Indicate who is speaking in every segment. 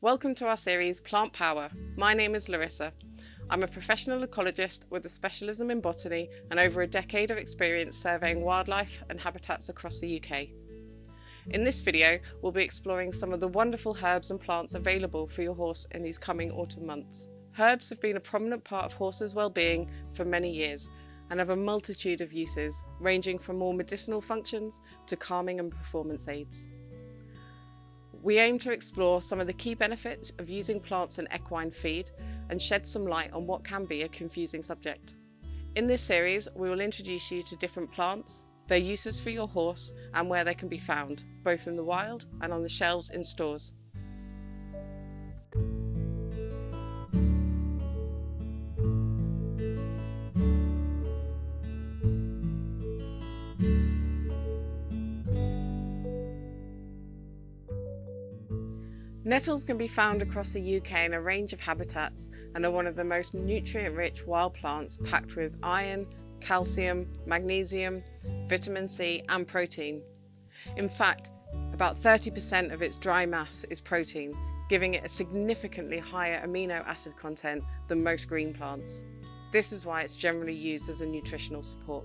Speaker 1: Welcome to our series Plant Power. My name is Larissa. I'm a professional ecologist with a specialism in botany and over a decade of experience surveying wildlife and habitats across the UK. In this video, we'll be exploring some of the wonderful herbs and plants available for your horse in these coming autumn months. Herbs have been a prominent part of horses' well-being for many years and have a multitude of uses, ranging from more medicinal functions to calming and performance aids. We aim to explore some of the key benefits of using plants in equine feed and shed some light on what can be a confusing subject. In this series, we will introduce you to different plants, their uses for your horse and where they can be found, both in the wild and on the shelves in stores. Nettles can be found across the UK in a range of habitats and are one of the most nutrient-rich wild plants packed with iron, calcium, magnesium, vitamin C and protein. In fact, about 30% of its dry mass is protein, giving it a significantly higher amino acid content than most green plants. This is why it's generally used as a nutritional support.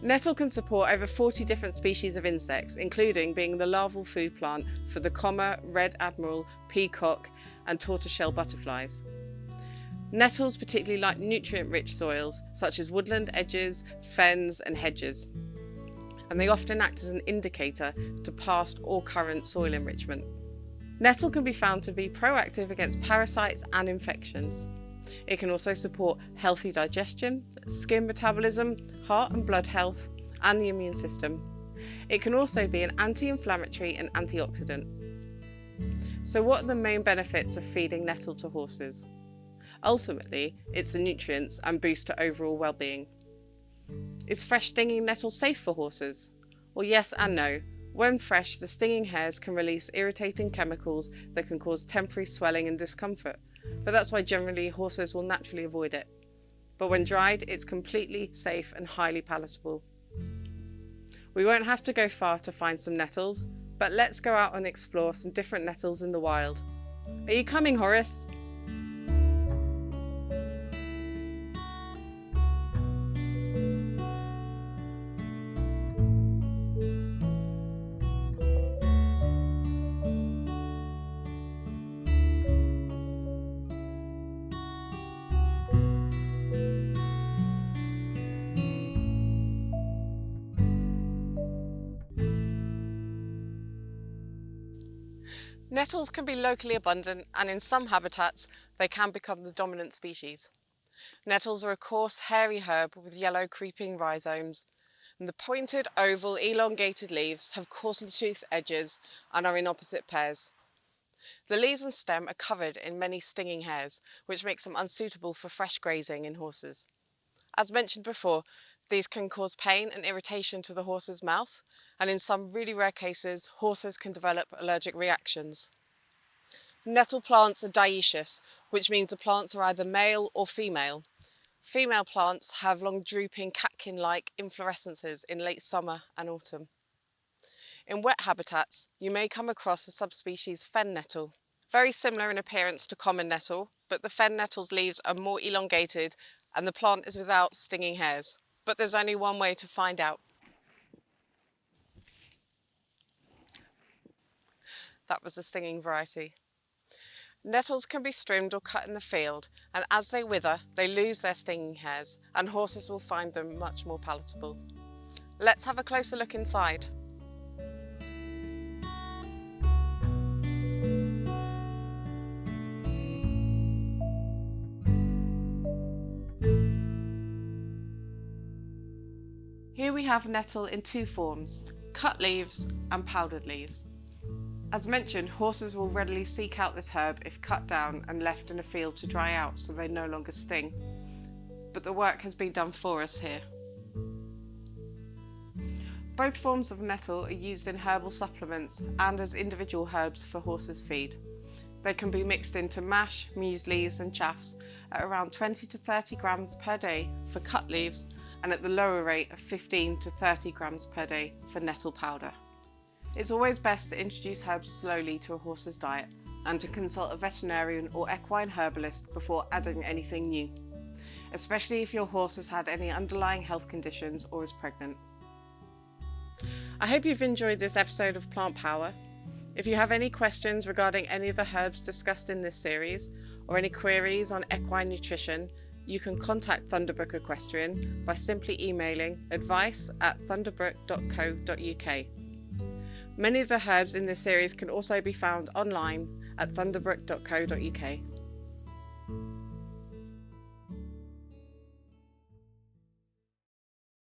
Speaker 1: Nettle can support over 40 different species of insects, including being the larval food plant for the comma, red admiral, peacock and tortoiseshell butterflies. Nettles particularly like nutrient-rich soils such as woodland edges, fens and hedges, and they often act as an indicator to past or current soil enrichment. Nettle can be found to be proactive against parasites and infections. It can also support healthy digestion, skin metabolism, heart and blood health, and the immune system. It can also be an anti-inflammatory and antioxidant. So what are the main benefits of feeding nettle to horses? Ultimately, it's the nutrients and boost to overall well-being. Is fresh stinging nettle safe for horses? Well, yes and no. When fresh, the stinging hairs can release irritating chemicals that can cause temporary swelling and discomfort, but that's why generally horses will naturally avoid it. But when dried, it's completely safe and highly palatable. We won't have to go far to find some nettles, but let's go out and explore some different nettles in the wild. Are you coming, Horace? Nettles can be locally abundant and in some habitats they can become the dominant species. Nettles are a coarse, hairy herb with yellow creeping rhizomes, and the pointed, oval, elongated leaves have coarsely toothed edges and are in opposite pairs. The leaves and stem are covered in many stinging hairs, which makes them unsuitable for fresh grazing in horses. As mentioned before, these can cause pain and irritation to the horse's mouth, and in some really rare cases, horses can develop allergic reactions. Nettle plants are dioecious, which means the plants are either male or female. Female plants have long drooping catkin-like inflorescences in late summer and autumn. In wet habitats, you may come across the subspecies fen nettle. Very similar in appearance to common nettle, but the fen nettle's leaves are more elongated and the plant is without stinging hairs. But there's only one way to find out. That was the stinging variety. Nettles can be trimmed or cut in the field, and as they wither, they lose their stinging hairs, and horses will find them much more palatable. Let's have a closer look inside. Here we have nettle in two forms, cut leaves and powdered leaves. As mentioned, horses will readily seek out this herb if cut down and left in a field to dry out so they no longer sting. But the work has been done for us here. Both forms of nettle are used in herbal supplements and as individual herbs for horses' feed. They can be mixed into mash, mueslis and chaffs at around 20 to 30 grams per day for cut leaves and at the lower rate of 15 to 30 grams per day for nettle powder. It's always best to introduce herbs slowly to a horse's diet and to consult a veterinarian or equine herbalist before adding anything new, especially if your horse has had any underlying health conditions or is pregnant. I hope you've enjoyed this episode of Plant Power. If you have any questions regarding any of the herbs discussed in this series, or any queries on equine nutrition, you can contact Thunderbrook Equestrian by simply emailing advice@thunderbrook.co.uk. Many of the herbs in this series can also be found online at thunderbrook.co.uk.